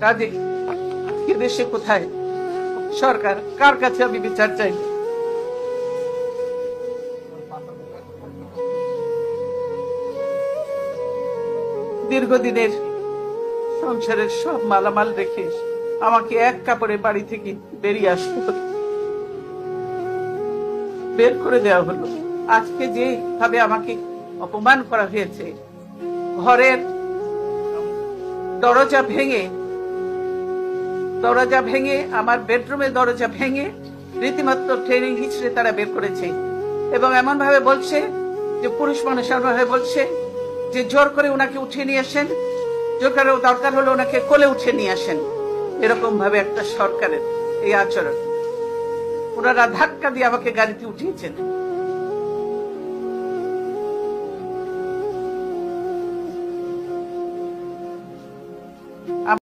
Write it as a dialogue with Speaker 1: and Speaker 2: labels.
Speaker 1: কাজে এ দেশে কোথায় সরকার, কার কাছে আমি বিচার চাই? দীর্ঘদিনের সংসারের সব মালামাল রেখে আমাকে এক কাপড়ে বাড়ি থেকে বেরিয়ে আসতে হলো, বের করে দেওয়া হলো। আজকে যে ভাবে আমাকে অপমান করা হয়েছে, ঘরের দরজা ভেঙে আমার বেডরুমের দরজা ভেঙে রীতিমতো ট্রেনিং হিসেবে তারা বের করেছে এবং এমন ভাবে বলছে যে পুরুষ মানুষ এমন ভাবে বলছে যে জোর করে ওনাকে উঠিয়ে নিয়ে আসেন, জোর করে দরকার হলে ওনাকে কোলে উঠিয়ে নিয়ে আসেন। এরকম ভাবে একটা সরকারের এই আচরণ। ওনারা ধাক্কা দিয়ে আমাকে গাড়িতে উঠিয়েছেন।